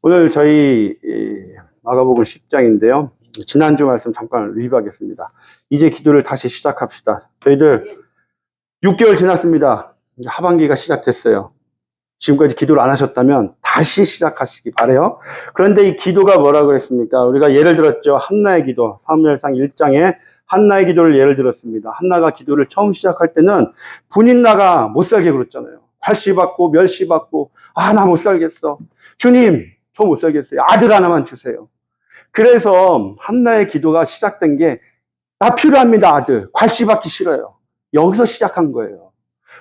오늘 저희 마가복음 10장인데요. 지난주 말씀 잠깐 리뷰하겠습니다. 이제 기도를 다시 시작합시다. 저희들 6개월 지났습니다. 이제 하반기가 시작됐어요. 지금까지 기도를 안 하셨다면 다시 시작하시기 바라요. 그런데 이 기도가 뭐라고 했습니까? 우리가 예를 들었죠. 한나의 기도, 사무엘상 1장에 한나의 기도를 예를 들었습니다. 한나가 기도를 처음 시작할 때는 분인나가 못 살게 굴었잖아요. 괄시받고 멸시받고 나 못 살겠어. 주님, 저 못 살겠어요. 아들 하나만 주세요. 그래서 한나의 기도가 시작된 게 나 필요합니다, 아들. 괄시받기 싫어요. 여기서 시작한 거예요.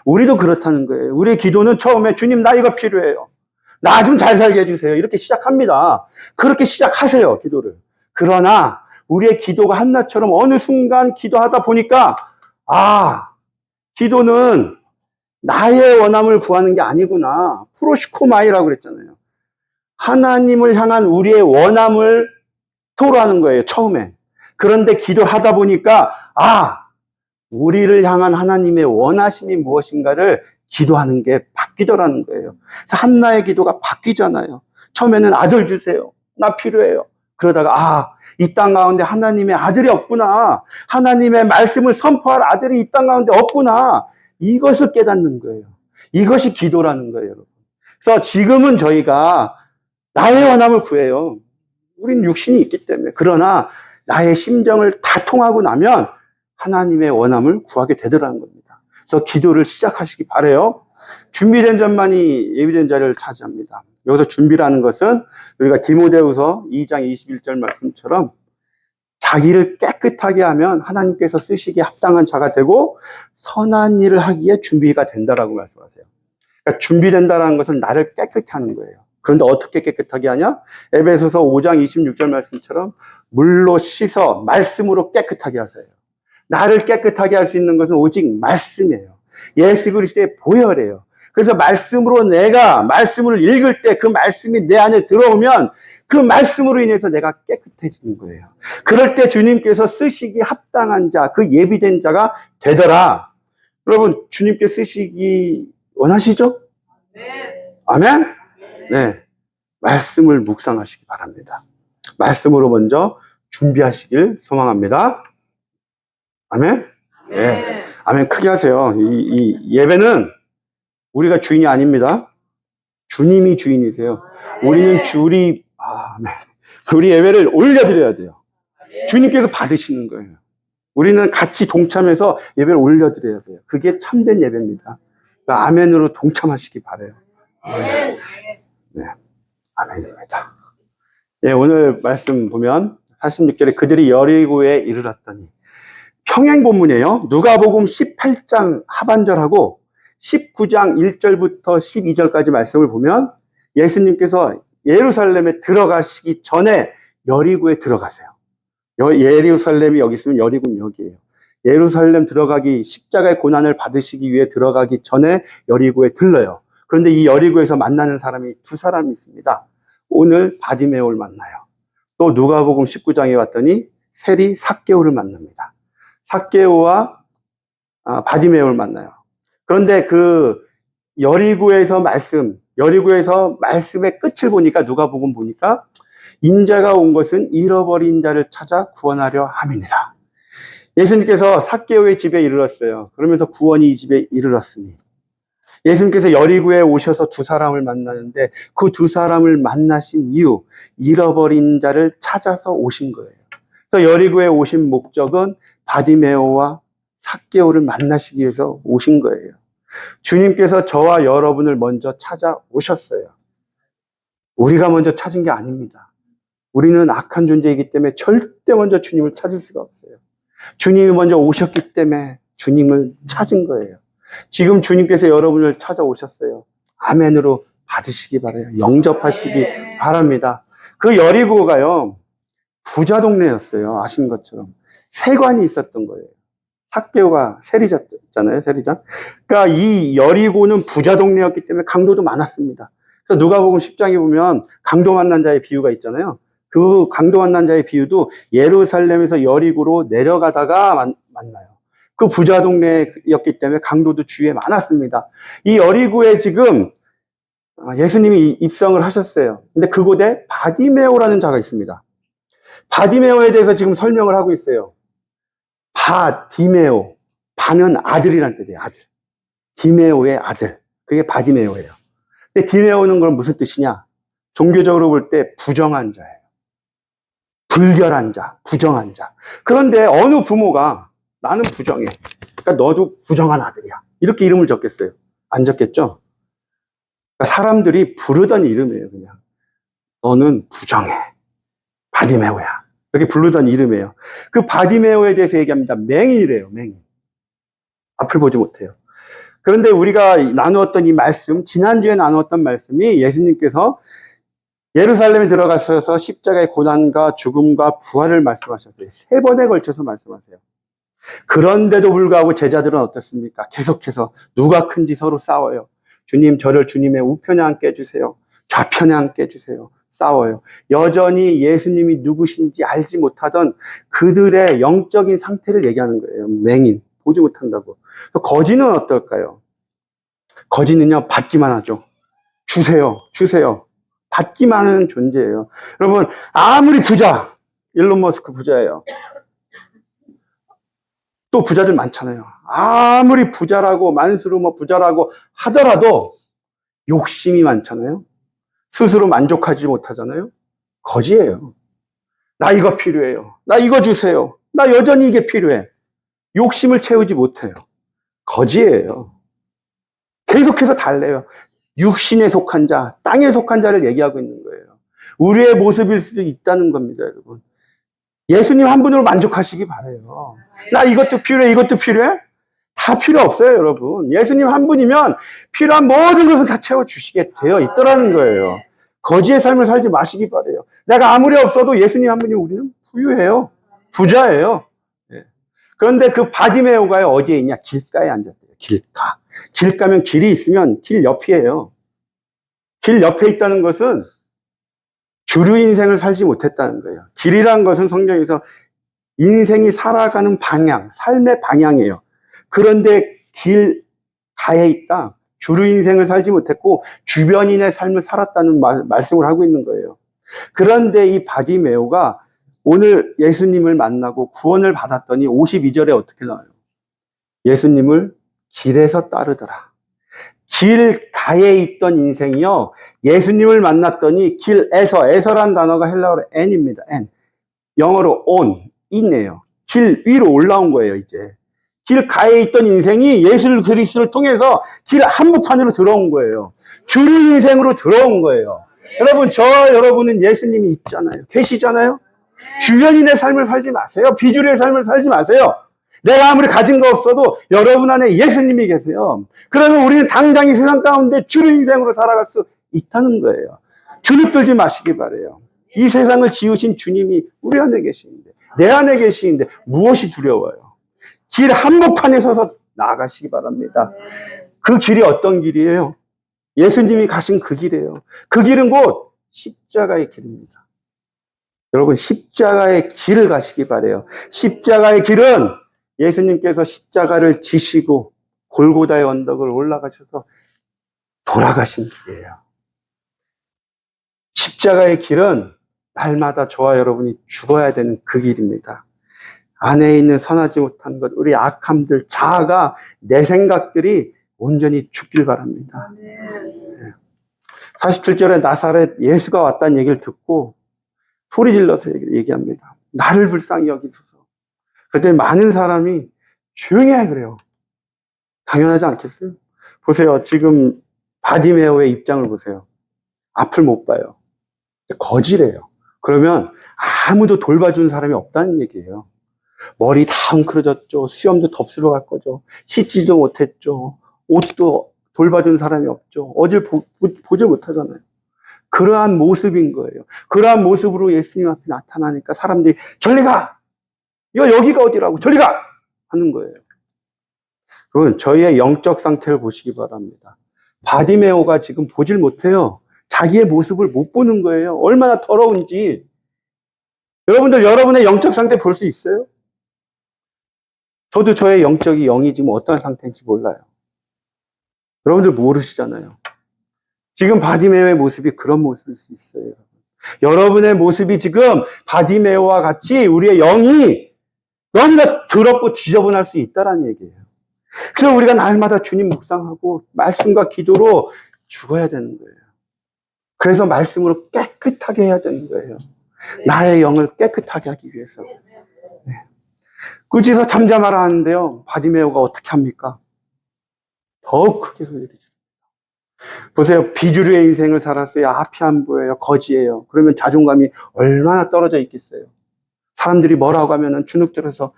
우리도 그렇다는 거예요. 우리의 기도는 처음에 주님 나 이거 필요해요. 나 좀 잘 살게 해주세요. 이렇게 시작합니다. 그렇게 시작하세요, 기도를. 그러나 우리의 기도가 한나처럼 어느 순간 기도하다 보니까 기도는 나의 원함을 구하는 게 아니구나. 프로시코마이라고 그랬잖아요. 하나님을 향한 우리의 원함을 토로하는 거예요, 처음에. 그런데 기도하다 보니까 우리를 향한 하나님의 원하심이 무엇인가를 기도하는 게 바뀌더라는 거예요. 그래서 한나의 기도가 바뀌잖아요. 처음에는 아들 주세요. 나 필요해요. 그러다가 이 땅 가운데 하나님의 아들이 없구나. 하나님의 말씀을 선포할 아들이 이 땅 가운데 없구나. 이것을 깨닫는 거예요. 이것이 기도라는 거예요, 여러분. 그래서 지금은 저희가 나의 원함을 구해요. 우린 육신이 있기 때문에. 그러나 나의 심정을 다 통하고 나면 하나님의 원함을 구하게 되더라는 겁니다. 그래서 기도를 시작하시기 바라요. 준비된 자만이 예비된 자를 차지합니다. 여기서 준비라는 것은 우리가 디모데후서 2장 21절 말씀처럼 자기를 깨끗하게 하면 하나님께서 쓰시기에 합당한 자가 되고 선한 일을 하기에 준비가 된다라고 말씀하세요. 그러니까 준비된다는 것은 나를 깨끗게 하는 거예요. 그런데 어떻게 깨끗하게 하냐? 에베소서 5장 26절 말씀처럼 물로 씻어 말씀으로 깨끗하게 하세요. 나를 깨끗하게 할 수 있는 것은 오직 말씀이에요. 예수 그리스도의 보혈이에요. 그래서 말씀으로 내가 말씀을 읽을 때 그 말씀이 내 안에 들어오면 그 말씀으로 인해서 내가 깨끗해지는 거예요. 그럴 때 주님께서 쓰시기 합당한 자, 그 예비된 자가 되더라. 여러분, 주님께 쓰시기 원하시죠? 네. 아멘? 네. 말씀을 묵상하시기 바랍니다. 말씀으로 먼저 준비하시길 소망합니다. 아멘? 네. 아멘. 크게 하세요. 이 예배는 우리가 주인이 아닙니다. 주님이 주인이세요. 우리는 우리 예배를 올려드려야 돼요. 주님께서 받으시는 거예요. 우리는 같이 동참해서 예배를 올려드려야 돼요. 그게 참된 예배입니다. 그러니까 아멘으로 동참하시기 바라요. 네. 아멘입니다. 예, 오늘 말씀 보면 46절에 그들이 여리고에 이르렀더니 평행 본문이에요. 누가복음 18장 하반절하고 19장 1절부터 12절까지 말씀을 보면 예수님께서 예루살렘에 들어가시기 전에 여리고에 들어가세요. 예루살렘이 여기 있으면 여리고는 여기예요. 예루살렘 들어가기, 십자가의 고난을 받으시기 위해 들어가기 전에 여리고에 들러요. 그런데 이 여리고에서 만나는 사람이 두 사람이 있습니다. 오늘 바디메오를 만나요. 또 누가복음 19장에 왔더니 세리 삭개오를 만납니다. 삭개오와 바디메오를 만나요. 그런데 그 여리고에서 말씀의 끝을 보니까 누가복음 보니까 인자가 온 것은 잃어버린 자를 찾아 구원하려 함이니라. 예수님께서 삭개오의 집에 이르렀어요. 그러면서 구원이 이 집에 이르렀으니 예수님께서 여리고에 오셔서 두 사람을 만나는데 그 두 사람을 만나신 이유, 잃어버린 자를 찾아서 오신 거예요. 그래서 여리고에 오신 목적은 바디메오와 삭개오를 만나시기 위해서 오신 거예요. 주님께서 저와 여러분을 먼저 찾아오셨어요. 우리가 먼저 찾은 게 아닙니다. 우리는 악한 존재이기 때문에 절대 먼저 주님을 찾을 수가 없어요. 주님이 먼저 오셨기 때문에 주님을 찾은 거예요. 지금 주님께서 여러분을 찾아오셨어요. 아멘으로 받으시기 바라요. 영접하시기 바랍니다. 그 여리고가요, 부자 동네였어요. 아시는 것처럼. 세관이 있었던 거예요. 삭개오가 세리잖아요, 세리장. 그러니까 이 여리고는 부자 동네였기 때문에 강도도 많았습니다. 그래서 누가복음 10장에 보면 강도 만난 자의 비유가 있잖아요. 그 강도 만난 자의 비유도 예루살렘에서 여리고로 내려가다가 만나요. 그 부자 동네였기 때문에 강도도 주위에 많았습니다. 이 여리고에 지금 예수님이 입성을 하셨어요. 근데 그곳에 바디메오라는 자가 있습니다. 바디메오에 대해서 지금 설명을 하고 있어요. 바디메오. 바는 아들이란 뜻이에요. 아들. 디메오의 아들. 그게 바디메오예요. 근데 디메오는 그럼 무슨 뜻이냐? 종교적으로 볼 때 부정한 자예요. 불결한 자, 부정한 자. 그런데 어느 부모가 나는 부정해. 그러니까 너도 부정한 아들이야. 이렇게 이름을 적겠어요? 안 적겠죠? 그러니까 사람들이 부르던 이름이에요, 그냥. 너는 부정해. 바디메오야. 이렇게 부르던 이름이에요. 그 바디메오에 대해서 얘기합니다. 맹인이래요, 맹인. 앞을 보지 못해요. 그런데 우리가 나누었던 이 말씀, 지난주에 나누었던 말씀이 예수님께서 예루살렘에 들어가셔서 십자가의 고난과 죽음과 부활을 말씀하셨어요. 3번에 걸쳐서 말씀하세요. 그런데도 불구하고 제자들은 어떻습니까? 계속해서 누가 큰지 서로 싸워요. 주님, 저를 주님의 우편에 앉게 해주세요. 좌편에 앉게 해주세요. 싸워요. 여전히 예수님이 누구신지 알지 못하던 그들의 영적인 상태를 얘기하는 거예요. 맹인, 보지 못한다고. 거지는 어떨까요? 거지는요, 받기만 하죠. 주세요, 주세요. 받기만 하는 존재예요. 여러분, 아무리 부자, 일론 머스크 부자예요. 또 부자들 많잖아요. 아무리 부자라고, 만수로 뭐 부자라고 하더라도 욕심이 많잖아요. 스스로 만족하지 못하잖아요. 거지예요. 나 이거 필요해요. 나 이거 주세요. 나 여전히 이게 필요해. 욕심을 채우지 못해요. 거지예요. 계속해서 달래요. 육신에 속한 자, 땅에 속한 자를 얘기하고 있는 거예요. 우리의 모습일 수도 있다는 겁니다, 여러분. 예수님 한 분으로 만족하시기 바라요. 나 이것도 필요해, 이것도 필요해? 다 필요 없어요, 여러분. 예수님 한 분이면 필요한 모든 것을 다 채워주시게 되어 있더라는 거예요. 거지의 삶을 살지 마시기 바라요. 내가 아무리 없어도 예수님 한 분이 우리는 부유해요. 부자예요. 예. 그런데 그 바디메오가 어디에 있냐? 길가에 앉았대요. 길가. 길가면 길이 있으면 길 옆이에요. 길 옆에 있다는 것은 주류 인생을 살지 못했다는 거예요. 길이란 것은 성경에서 인생이 살아가는 방향, 삶의 방향이에요. 그런데 길가에 있다. 주류 인생을 살지 못했고 주변인의 삶을 살았다는 말씀을 하고 있는 거예요. 그런데 이 바디메오가 오늘 예수님을 만나고 구원을 받았더니 52절에 어떻게 나와요? 예수님을 길에서 따르더라. 길가에 있던 인생이요. 예수님을 만났더니 에서란 단어가 헬라어로 n입니다. n. 영어로 on, in이에요. 길 위로 올라온 거예요, 이제. 길가에 있던 인생이 예수 그리스도를 통해서 길 한복판으로 들어온 거예요. 주류 인생으로 들어온 거예요. 여러분, 여러분은 예수님이 있잖아요. 계시잖아요. 주변인의 삶을 살지 마세요. 비주류의 삶을 살지 마세요. 내가 아무리 가진 거 없어도 여러분 안에 예수님이 계세요. 그러면 우리는 당장히 세상 가운데 주류 인생으로 살아갈 수 있다는 거예요. 주눅 들지 마시기 바래요. 이 세상을 지으신 주님이 우리 안에 계시는데, 내 안에 계시는데 무엇이 두려워요? 길 한복판에 서서 나아가시기 바랍니다. 그 길이 어떤 길이에요? 예수님이 가신 그 길이에요. 그 길은 곧 십자가의 길입니다. 여러분, 십자가의 길을 가시기 바래요. 십자가의 길은 예수님께서 십자가를 지시고 골고다의 언덕을 올라가셔서 돌아가신 길이에요. 십자가의 길은 날마다 저와 여러분이 죽어야 되는 그 길입니다. 안에 있는 선하지 못한 것, 우리 악함들, 자아가, 내 생각들이 온전히 죽길 바랍니다. 47절에 나사렛 예수가 왔다는 얘기를 듣고 소리 질러서 얘기합니다. 나를 불쌍히 여기소서. 그랬더니 많은 사람이 조용히 해 그래요. 당연하지 않겠어요? 보세요. 지금 바디메오의 입장을 보세요. 앞을 못 봐요. 거지래요. 그러면 아무도 돌봐주는 사람이 없다는 얘기예요. 머리 다 엉클어졌죠. 수염도 덥수로 갈 거죠. 씻지도 못했죠. 옷도 돌봐주는 사람이 없죠. 어딜 보질 못하잖아요. 그러한 모습인 거예요. 그러한 모습으로 예수님 앞에 나타나니까 사람들이 저리 가! 여기가 어디라고 저리 가! 하는 거예요. 그건 저희의 영적 상태를 보시기 바랍니다. 바디메오가 지금 보질 못해요. 자기의 모습을 못 보는 거예요. 얼마나 더러운지. 여러분들 여러분의 영적 상태 볼 수 있어요? 저도 저의 영적이 0이 지금 어떤 상태인지 몰라요. 여러분들 모르시잖아요. 지금 바디메오의 모습이 그런 모습일 수 있어요. 여러분의 모습이 지금 바디메오와 같이 우리의 영이 너무나 더럽고 지저분할 수 있다는 얘기예요. 그래서 우리가 날마다 주님 묵상하고 말씀과 기도로 죽어야 되는 거예요. 그래서 말씀으로 깨끗하게 해야 되는 거예요. 나의 영을 깨끗하게 하기 위해서. 네. 꾸짖어 잠잠하라 하는데요. 바디메오가 어떻게 합니까? 더욱 크게 소리를 지릅니다. 보세요. 비주류의 인생을 살았어요. 앞이 안 보여요. 거지예요. 그러면 자존감이 얼마나 떨어져 있겠어요. 사람들이 뭐라고 하면은 주눅들어서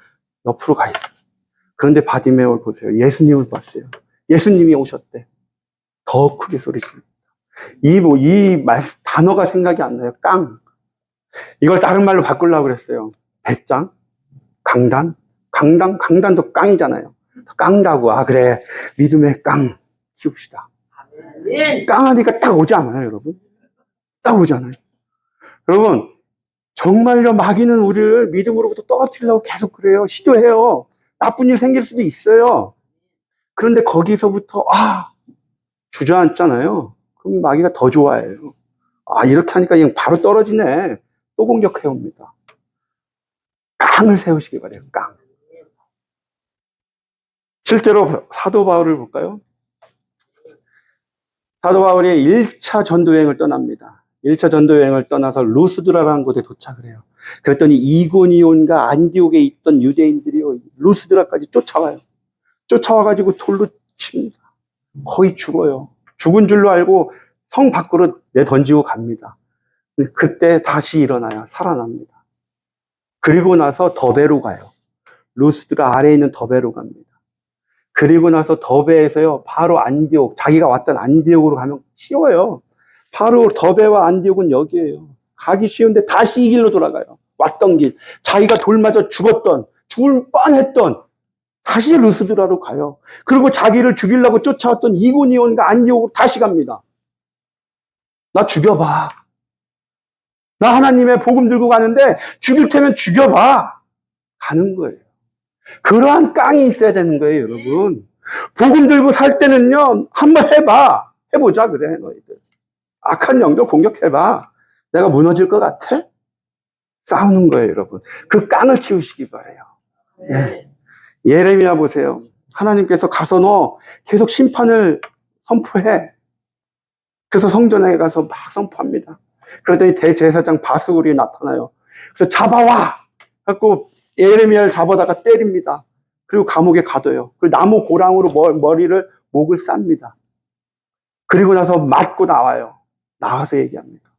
옆으로 가 있었어요. 그런데 바디메오를 보세요. 예수님을 봤어요. 예수님이 오셨대. 더 크게 소리 지릅니다. 단어가 생각이 안 나요. 깡. 이걸 다른 말로 바꾸려고 그랬어요. 배짱, 강단도 깡이잖아요. 깡다고. 아, 그래. 믿음의 깡 키웁시다. 깡하니까 딱 오지 않아요, 여러분? 딱 오잖아요. 여러분, 정말요, 마귀는 우리를 믿음으로부터 떨어뜨리려고 계속 그래요. 시도해요. 나쁜 일 생길 수도 있어요. 그런데 거기서부터, 주저앉잖아요. 그럼 마귀가 더 좋아해요. 이렇게 하니까 그냥 바로 떨어지네. 또 공격해옵니다. 깡을 세우시기 바래요, 깡. 실제로 사도 바울을 볼까요? 사도 바울이 1차 전도여행을 떠납니다. 1차 전도여행을 떠나서 루스드라라는 곳에 도착을 해요. 그랬더니 이고니온과 안디옥에 있던 유대인들이 루스드라까지 쫓아와요. 쫓아와가지고 돌로 칩니다. 거의 죽어요. 죽은 줄로 알고 성 밖으로 내던지고 갑니다. 그때 다시 일어나요. 살아납니다. 그리고 나서 더베로 가요. 루스드라 아래에 있는 더베로 갑니다. 그리고 나서 더베에서요, 바로 안디옥, 자기가 왔던 안디옥으로 가면 쉬워요. 바로 더베와 안디옥은 여기에요. 가기 쉬운데 다시 이 길로 돌아가요. 왔던 길. 자기가 돌 맞아 죽을 뻔했던, 다시 루스드라로 가요. 그리고 자기를 죽이려고 쫓아왔던 이고니온과 안디옥으로 다시 갑니다. 나 죽여봐. 나 하나님의 복음 들고 가는데 죽일 테면 죽여봐. 가는 거예요. 그러한 깡이 있어야 되는 거예요, 여러분. 복음 들고 살 때는요, 한번 해봐. 해보자, 그래, 너희들. 악한 영도 공격해봐. 내가 무너질 것 같아? 싸우는 거예요, 여러분. 그 깡을 키우시기 바래요. 예. 예레미야 보세요. 하나님께서 가서 너 계속 심판을 선포해. 그래서 성전에 가서 막 선포합니다. 그랬더니 대제사장 바스울이 나타나요. 그래서 잡아와! 갖고 예레미야를 잡아다가 때립니다. 그리고 감옥에 가둬요. 그리고 나무 고랑으로 목을 쌉니다. 그리고 나서 맞고 나와요. 나와서 얘기합니다.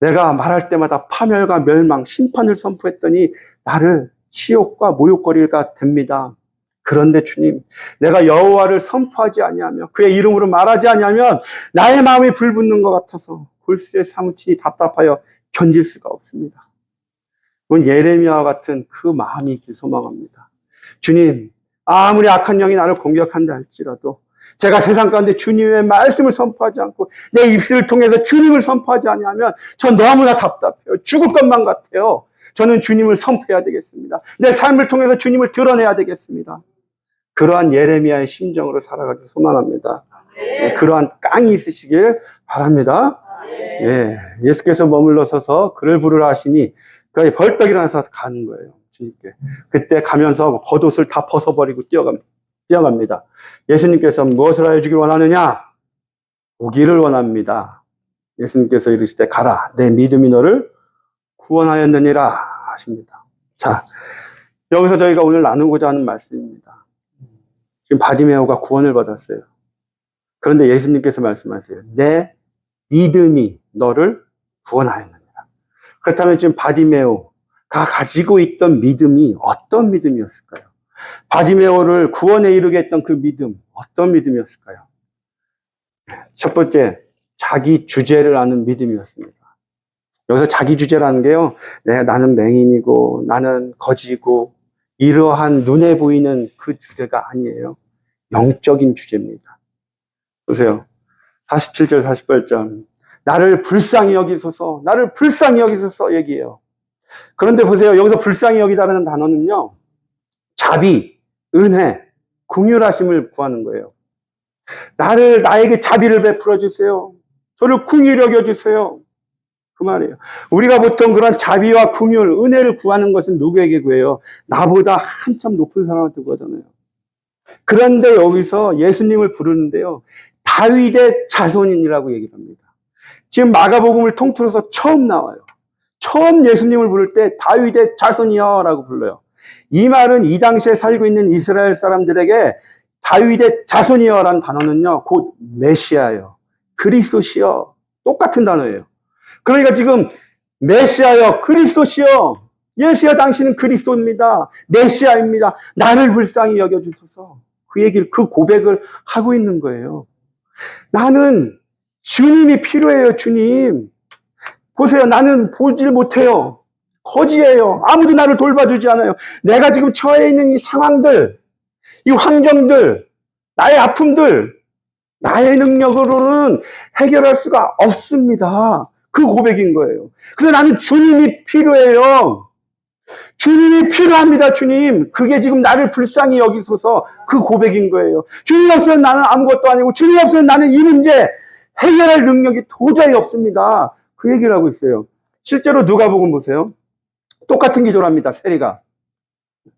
내가 말할 때마다 파멸과 멸망, 심판을 선포했더니 나를 치욕과 모욕거리가 됩니다. 그런데 주님, 내가 여호와를 선포하지 아니하며 그의 이름으로 말하지 아니하면 나의 마음이 불붙는 것 같아서 골수에 사무치니 답답하여 견딜 수가 없습니다. 그건 예레미야와 같은 그 마음이 있길 소망합니다. 주님, 아무리 악한 영이 나를 공격한다 할지라도 제가 세상 가운데 주님의 말씀을 선포하지 않고 내 입술을 통해서 주님을 선포하지 아니하면 전 너무나 답답해요. 죽을 것만 같아요. 저는 주님을 선포해야 되겠습니다. 내 삶을 통해서 주님을 드러내야 되겠습니다. 그러한 예레미야의 심정으로 살아가길 소망합니다. 네, 그러한 깡이 있으시길 바랍니다. 예, 예수께서 머물러 서서 그를 부르라 하시니 그가 벌떡 일어나서 가는 거예요. 주님께. 그때 가면서 겉옷을 다 벗어버리고 뛰어갑니다. 예수님께서 무엇을 하여 주길 원하느냐? 보기를 원합니다. 예수님께서 이르시되 가라. 내 믿음이 너를 구원하였느니라 하십니다. 자, 여기서 저희가 오늘 나누고자 하는 말씀입니다. 지금 바디메오가 구원을 받았어요. 그런데 예수님께서 말씀하세요. 내 믿음이 너를 구원하였느니라. 그렇다면 지금 바디메오가 가지고 있던 믿음이 어떤 믿음이었을까요? 바디메오를 구원에 이르게 했던 그 믿음, 어떤 믿음이었을까요? 첫 번째, 자기 주제를 아는 믿음이었습니다. 여기서 자기 주제라는 게요, 나는 맹인이고, 나는 거지고, 이러한 눈에 보이는 그 주제가 아니에요. 영적인 주제입니다. 보세요. 47절, 48절. 나를 불쌍히 여기소서, 나를 불쌍히 여기소서 얘기해요. 그런데 보세요. 여기서 불쌍히 여기다라는 단어는요, 자비, 은혜, 긍휼하심을 구하는 거예요. 나에게 자비를 베풀어 주세요. 저를 긍휼히 여겨 주세요. 그 말이에요. 우리가 보통 그런 자비와 긍휼, 은혜를 구하는 것은 누구에게 구해요? 나보다 한참 높은 사람한테 구하잖아요. 그런데 여기서 예수님을 부르는데요. 다윗의 자손인이라고 얘기를 합니다. 지금 마가복음을 통틀어서 처음 나와요. 처음 예수님을 부를 때 다윗의 자손이여 라고 불러요. 이 말은 이 당시에 살고 있는 이스라엘 사람들에게 다윗의 자손이여 라는 단어는요, 곧 메시아요. 그리스도시여. 똑같은 단어예요. 그러니까 지금 메시아여, 그리스도시여. 예수여, 당신은 그리스도입니다. 메시아입니다. 나를 불쌍히 여겨주소서. 그 얘기를, 그 고백을 하고 있는 거예요. 나는 주님이 필요해요, 주님. 보세요. 나는 보질 못해요. 거지예요. 아무도 나를 돌봐주지 않아요. 내가 지금 처해 있는 이 상황들, 이 환경들, 나의 아픔들, 나의 능력으로는 해결할 수가 없습니다. 그 고백인 거예요. 그래서 나는 주님이 필요해요. 주님이 필요합니다, 주님. 그게 지금 나를 불쌍히 여기소서. 그 고백인 거예요. 주님 없으면 나는 아무것도 아니고, 주님 없으면 나는 이 문제 해결할 능력이 도저히 없습니다. 그 얘기를 하고 있어요. 실제로 누가복음 보세요. 똑같은 기도를 합니다, 세리가.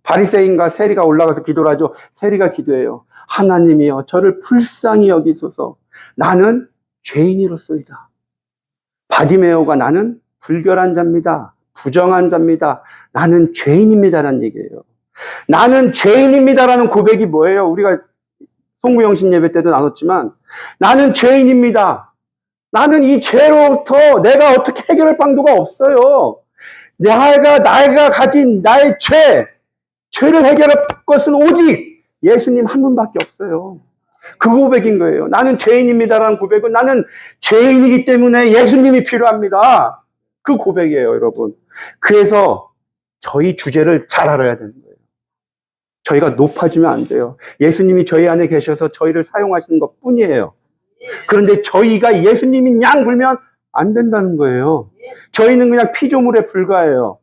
바리새인과 세리가 올라가서 기도를 하죠. 세리가 기도해요. 하나님이여, 저를 불쌍히 여기소서. 나는 죄인이로소이다. 바디메오가 나는 불결한 자입니다. 부정한 자입니다. 나는 죄인입니다라는 얘기예요. 나는 죄인입니다라는 고백이 뭐예요? 우리가 송구영신 예배 때도 나눴지만, 나는 죄인입니다. 나는 이 죄로부터 내가 어떻게 해결할 방도가 없어요. 내가 가진 나의 죄를 해결할 것은 오직 예수님 한 분밖에 없어요. 그 고백인 거예요. 나는 죄인입니다라는 고백은 나는 죄인이기 때문에 예수님이 필요합니다. 그 고백이에요, 여러분. 그래서 저희 주제를 잘 알아야 되는 거예요. 저희가 높아지면 안 돼요. 예수님이 저희 안에 계셔서 저희를 사용하시는 것 뿐이에요. 그런데 저희가 예수님이 양 불면 안 된다는 거예요. 저희는 그냥 피조물에 불과해요.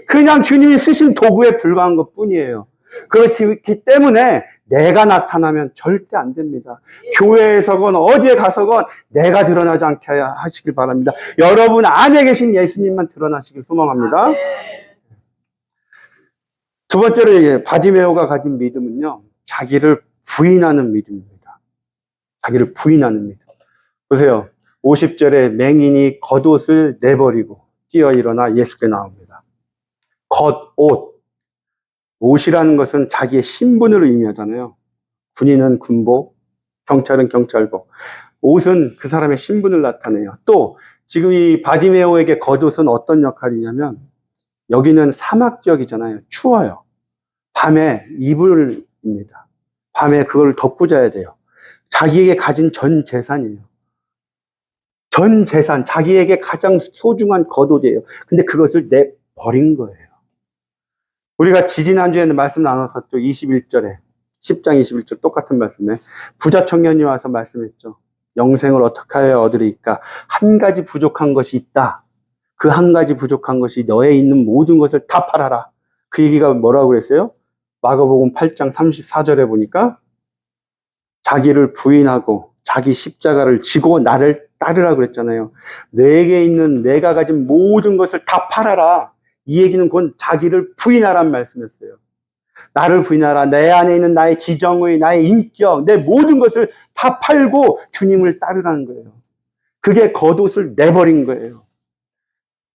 그냥 주님이 쓰신 도구에 불과한 것 뿐이에요. 그렇기 때문에 내가 나타나면 절대 안 됩니다. 교회에서건 어디에 가서건 내가 드러나지 않게 하시길 바랍니다. 여러분 안에 계신 예수님만 드러나시길 소망합니다. 두 번째로 바디메오가 가진 믿음은요, 자기를 부인하는 믿음입니다. 자기를 부인하는 믿음. 보세요. 50절에 맹인이 겉옷을 내버리고 뛰어 일어나 예수께 나옵니다. 겉옷. 옷이라는 것은 자기의 신분을 의미하잖아요. 군인은 군복, 경찰은 경찰복. 옷은 그 사람의 신분을 나타내요. 또 지금 이 바디메오에게 겉옷은 어떤 역할이냐면, 여기는 사막 지역이잖아요. 추워요. 밤에 이불입니다. 밤에 그걸 덮고 자야 돼요. 자기에게 가진 전 재산이에요. 전 재산, 자기에게 가장 소중한 겉옷이에요. 근데 그것을 내버린 거예요. 우리가 지지난주에는 말씀 나눴었죠. 21절에 10장 21절 똑같은 말씀에 부자 청년이 와서 말씀했죠. 영생을 어떻게 하여 얻으리까? 한 가지 부족한 것이 있다. 그 한 가지 부족한 것이 너에 있는 모든 것을 다 팔아라. 그 얘기가 뭐라고 그랬어요? 마가복음 8장 34절에 보니까 자기를 부인하고 자기 십자가를 지고 나를 따르라 그랬잖아요. 내게 있는 내가 가진 모든 것을 다 팔아라. 이 얘기는 곧 자기를 부인하라는 말씀이었어요. 나를 부인하라. 내 안에 있는 나의 지정의, 나의 인격, 내 모든 것을 다 팔고 주님을 따르라는 거예요. 그게 겉옷을 내버린 거예요.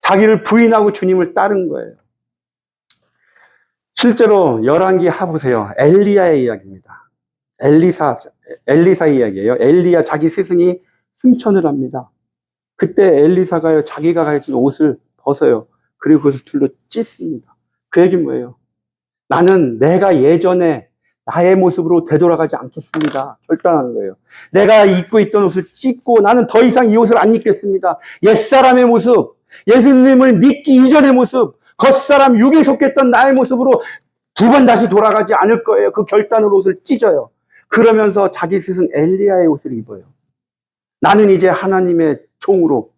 자기를 부인하고 주님을 따른 거예요. 실제로 열왕기 보세요. 엘리야의 이야기입니다. 엘리사 이야기예요. 엘리야 자기 스승이 승천을 합니다. 그때 엘리사가요, 자기가 가진 옷을 벗어요. 그리고 그것을 둘로 찢습니다. 그 얘기는 뭐예요? 나는 내가 예전에 나의 모습으로 되돌아가지 않겠습니다. 결단하는 거예요. 내가 입고 있던 옷을 찢고 나는 더 이상 이 옷을 안 입겠습니다. 옛사람의 모습, 예수님을 믿기 이전의 모습, 겉사람 육에 속했던 나의 모습으로 두 번 다시 돌아가지 않을 거예요. 그 결단으로 옷을 찢어요. 그러면서 자기 스승 엘리야의 옷을 입어요. 나는 이제 하나님의 종으로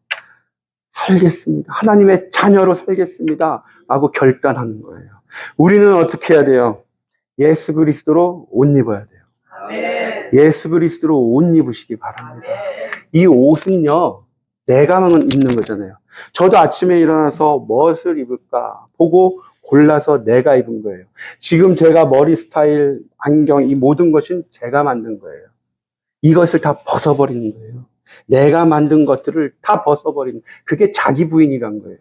살겠습니다. 하나님의 자녀로 살겠습니다. 라고 결단하는 거예요. 우리는 어떻게 해야 돼요? 예수 그리스도로 옷 입어야 돼요. 아멘. 예수 그리스도로 옷 입으시기 바랍니다. 이 옷은요, 내가만 입는 거잖아요. 저도 아침에 일어나서 무엇을 입을까 보고 골라서 내가 입은 거예요. 지금 제가 머리 스타일, 안경, 이 모든 것은 제가 만든 거예요. 이것을 다 벗어버리는 거예요. 내가 만든 것들을 다 벗어버리는, 그게 자기 부인이란 거예요.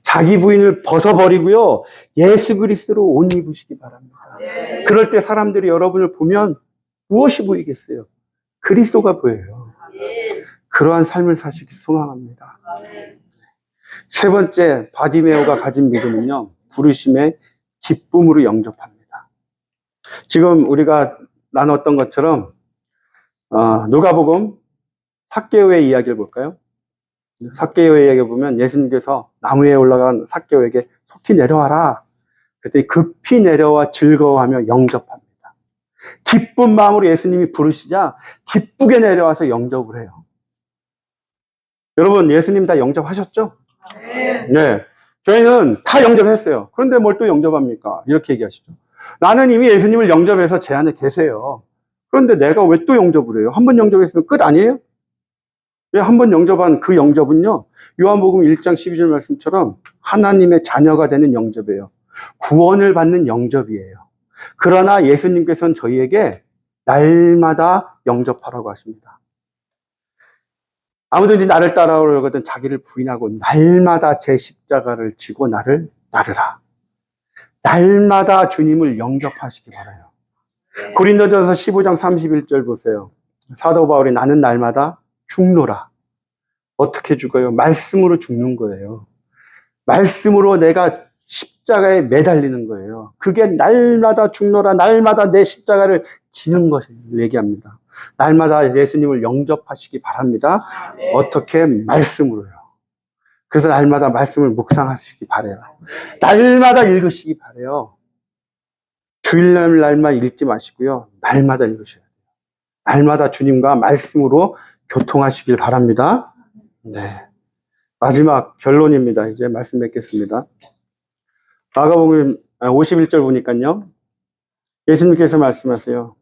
자기 부인을 벗어버리고요, 예수 그리스도로 옷 입으시기 바랍니다. 그럴 때 사람들이 여러분을 보면 무엇이 보이겠어요? 그리스도가 보여요. 그러한 삶을 사시기 소망합니다. 세 번째, 바디메오가 가진 믿음은요, 부르심의 기쁨으로 영접합니다. 지금 우리가 나눴던 것처럼 누가복음 삭개오의 이야기를 볼까요? 삭개오의 이야기 보면 예수님께서 나무 위에 올라간 삭개오에게 속히 내려와라. 그랬더니 급히 내려와 즐거워하며 영접합니다. 기쁜 마음으로 예수님이 부르시자 기쁘게 내려와서 영접을 해요. 여러분, 예수님 다 영접하셨죠? 네. 저희는 다 영접했어요. 그런데 뭘 또 영접합니까? 이렇게 얘기하시죠. 나는 이미 예수님을 영접해서 제 안에 계세요. 그런데 내가 왜 또 영접을 해요? 한 번 영접했으면 끝 아니에요? 왜 한 번 영접한 그 영접은요, 요한복음 1장 12절 말씀처럼 하나님의 자녀가 되는 영접이에요. 구원을 받는 영접이에요. 그러나 예수님께서는 저희에게 날마다 영접하라고 하십니다. 아무든지 나를 따라오려거든 자기를 부인하고 날마다 제 십자가를 지고 나를 따르라. 날마다 주님을 영접하시기 바라요. 고린도전서 15장 31절 보세요. 사도 바울이 나는 날마다 죽노라. 어떻게 죽어요? 말씀으로 죽는 거예요. 말씀으로 내가 십자가에 매달리는 거예요. 그게 날마다 죽노라, 날마다 내 십자가를 지는 것을 얘기합니다. 날마다 예수님을 영접하시기 바랍니다. 어떻게? 말씀으로요. 그래서 날마다 말씀을 묵상하시기 바래요. 날마다 읽으시기 바래요. 주일날 날만 읽지 마시고요. 날마다 읽으셔야 돼요. 날마다 주님과 말씀으로 교통하시길 바랍니다. 네. 마지막 결론입니다. 이제 말씀 맺겠습니다. 마가복음 51절 보니까요. 예수님께서 말씀하세요.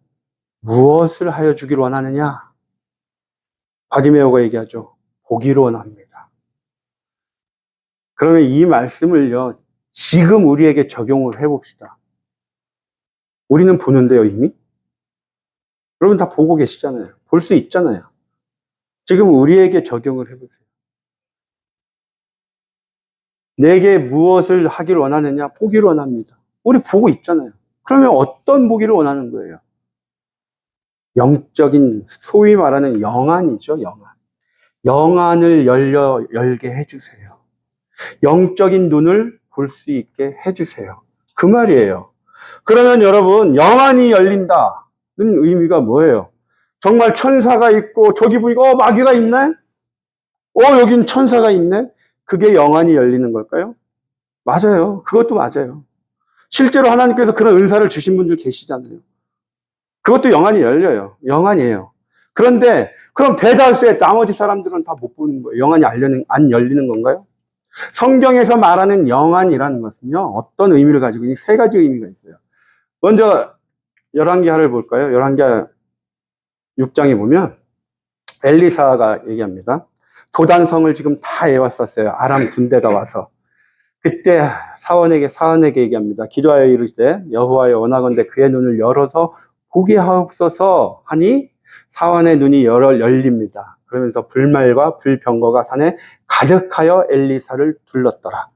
무엇을 하여 주길 원하느냐? 바디메오가 얘기하죠. 보기를 원합니다. 그러면 이 말씀을요, 지금 우리에게 적용을 해봅시다. 우리는 보는데요, 이미? 여러분 다 보고 계시잖아요. 볼 수 있잖아요. 지금 우리에게 적용을 해보세요. 내게 무엇을 하길 원하느냐? 보기를 원합니다. 우리 보고 있잖아요. 그러면 어떤 보기를 원하는 거예요? 영적인, 소위 말하는 영안이죠, 영안. 영안을 열게 해주세요. 영적인 눈을 볼 수 있게 해주세요. 그 말이에요. 그러면 여러분, 영안이 열린다는 의미가 뭐예요? 정말 천사가 있고, 저기 보니까, 마귀가 있네? 여긴 천사가 있네? 그게 영안이 열리는 걸까요? 맞아요. 그것도 맞아요. 실제로 하나님께서 그런 은사를 주신 분들 계시잖아요. 그것도 영안이 열려요. 영안이에요. 그런데 그럼 대다수의 나머지 사람들은 다 못 보는 거예요. 영안이 안 열리는 건가요? 성경에서 말하는 영안이라는 것은요, 어떤 의미를 가지고 있는 세 가지 의미가 있어요. 먼저 열왕기하를 볼까요? 열왕기하 6장에 보면 엘리사가 얘기합니다. 도단성을 지금 다 에워쌌어요. 아람 군대가 와서. 그때 사원에게 얘기합니다. 기도하여 이르시되 여호와여 원하건대 그의 눈을 열어서 보게 하옵소서 하니 사원의 눈이 열립니다. 그러면서 불말과 불병거가 산에 가득하여 엘리사를 둘렀더라.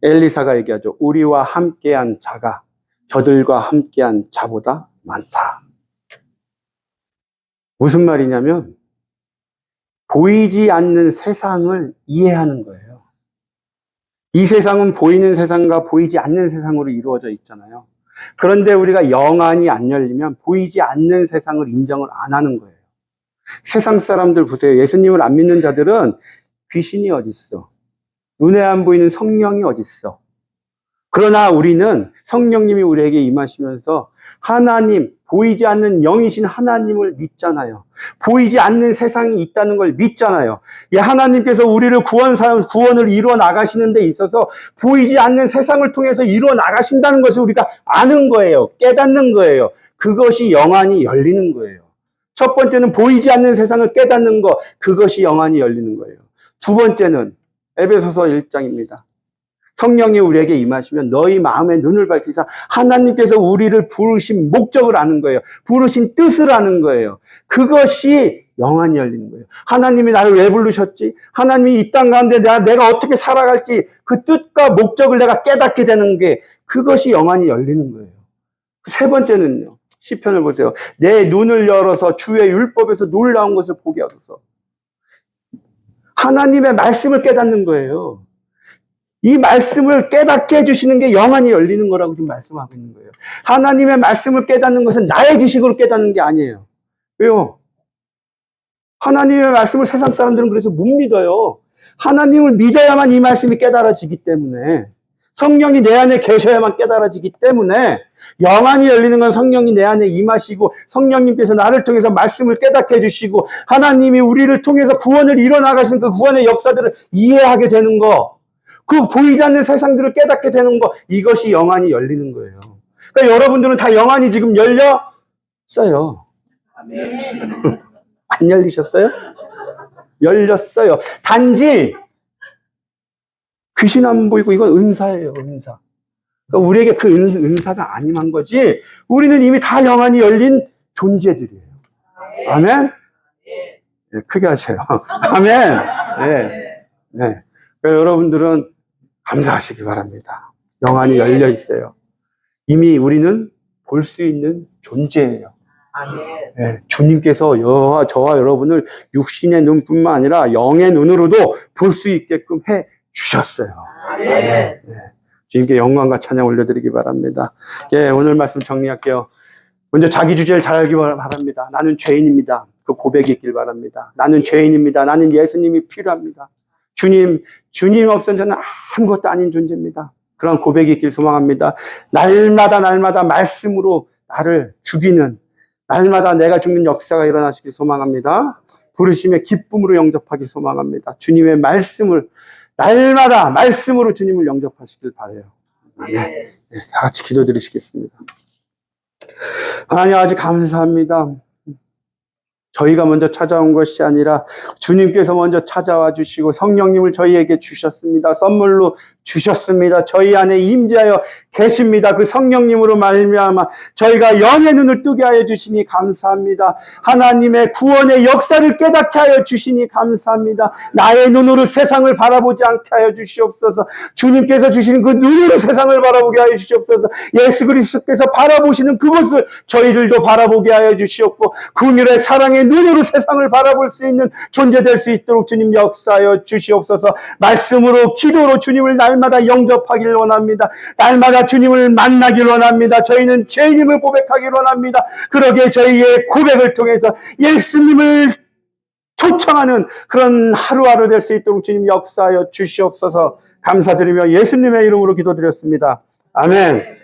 엘리사가 얘기하죠. 우리와 함께한 자가 저들과 함께한 자보다 많다. 무슨 말이냐면 보이지 않는 세상을 이해하는 거예요. 이 세상은 보이는 세상과 보이지 않는 세상으로 이루어져 있잖아요. 그런데 우리가 영안이 안 열리면 보이지 않는 세상을 인정을 안 하는 거예요. 세상 사람들 보세요. 예수님을 안 믿는 자들은 귀신이 어딨어? 눈에 안 보이는 성령이 어딨어? 그러나 우리는 성령님이 우리에게 임하시면서 하나님, 보이지 않는 영이신 하나님을 믿잖아요. 보이지 않는 세상이 있다는 걸 믿잖아요. 이 하나님께서 우리를 구원을 이루어 나가시는 데 있어서 보이지 않는 세상을 통해서 이루어 나가신다는 것을 우리가 아는 거예요. 깨닫는 거예요. 그것이 영안이 열리는 거예요. 첫 번째는 보이지 않는 세상을 깨닫는 것, 그것이 영안이 열리는 거예요. 두 번째는 에베소서 1장입니다. 성령이 우리에게 임하시면 너희 마음의 눈을 밝히사 하나님께서 우리를 부르신 목적을 아는 거예요. 부르신 뜻을 아는 거예요. 그것이 영안이 열리는 거예요. 하나님이 나를 왜 부르셨지? 하나님이 이 땅 가운데 내가 어떻게 살아갈지 그 뜻과 목적을 내가 깨닫게 되는 게 그것이 영안이 열리는 거예요. 세 번째는요. 시편을 보세요. 내 눈을 열어서 주의 율법에서 놀라운 것을 보게 하소서. 하나님의 말씀을 깨닫는 거예요. 이 말씀을 깨닫게 해주시는 게 영안이 열리는 거라고 지금 말씀하고 있는 거예요. 하나님의 말씀을 깨닫는 것은 나의 지식으로 깨닫는 게 아니에요. 왜요? 하나님의 말씀을 세상 사람들은 그래서 못 믿어요. 하나님을 믿어야만 이 말씀이 깨달아지기 때문에, 성령이 내 안에 계셔야만 깨달아지기 때문에, 영안이 열리는 건 성령이 내 안에 임하시고 성령님께서 나를 통해서 말씀을 깨닫게 해주시고 하나님이 우리를 통해서 구원을 이뤄나가신 그 구원의 역사들을 이해하게 되는 거, 그 보이지 않는 세상들을 깨닫게 되는 거, 이것이 영안이 열리는 거예요. 그러니까 여러분들은 다 영안이 지금 열렸어요. 안 열리셨어요? 열렸어요. 단지 귀신 안 보이고 이건 은사예요, 은사. 그러니까 우리에게 그 은사가 안 임한 거지, 우리는 이미 다 영안이 열린 존재들이에요. 아멘? 네, 크게 하세요. 아멘? 네. 네. 그러니까 여러분들은 감사하시기 바랍니다. 영안이 열려 있어요. 이미 우리는 볼 수 있는 존재예요. 네, 주님께서 저와 여러분을 육신의 눈뿐만 아니라 영의 눈으로도 볼 수 있게끔 해 주셨어요. 네. 주님께 영광과 찬양 올려드리기 바랍니다. 예, 오늘 말씀 정리할게요. 먼저 자기 주제를 잘 알기 바랍니다. 나는 죄인입니다. 그 고백이 있길 바랍니다. 나는 죄인입니다. 나는 예수님이 필요합니다. 주님 없으면 저는 아무것도 아닌 존재입니다. 그런 고백이 있길 소망합니다. 날마다 말씀으로 나를 죽이는, 날마다 내가 죽는 역사가 일어나시길 소망합니다. 부르심의 기쁨으로 영접하길 소망합니다. 주님의 말씀을 날마다 말씀으로 주님을 영접하시길 바라요. 네, 다 같이 기도드리시겠습니다. 하나님 아버지 감사합니다. 저희가 먼저 찾아온 것이 아니라 주님께서 먼저 찾아와 주시고 성령님을 저희에게 주셨습니다. 선물로 주셨습니다. 저희 안에 임재하여 계십니다. 그 성령님으로 말미암아 저희가 영의 눈을 뜨게 하여 주시니 감사합니다. 하나님의 구원의 역사를 깨닫게 하여 주시니 감사합니다. 나의 눈으로 세상을 바라보지 않게 하여 주시옵소서. 주님께서 주시는 그 눈으로 세상을 바라보게 하여 주시옵소서. 예수 그리스도께서 바라보시는 그것을 저희들도 바라보게 하여 주시옵고 긍휼의 사랑의 눈으로 세상을 바라볼 수 있는 존재 될 수 있도록 주님 역사하여 주시옵소서. 말씀으로 기도로 주님을 날마다 영접하기를 원합니다. 날마다 주님을 만나기를 원합니다. 저희는 죄인임을 고백하기를 원합니다. 그러기에 저희의 고백을 통해서 예수님을 초청하는 그런 하루하루 될 수 있도록 주님 역사하여 주시옵소서. 감사드리며 예수님의 이름으로 기도드렸습니다. 아멘.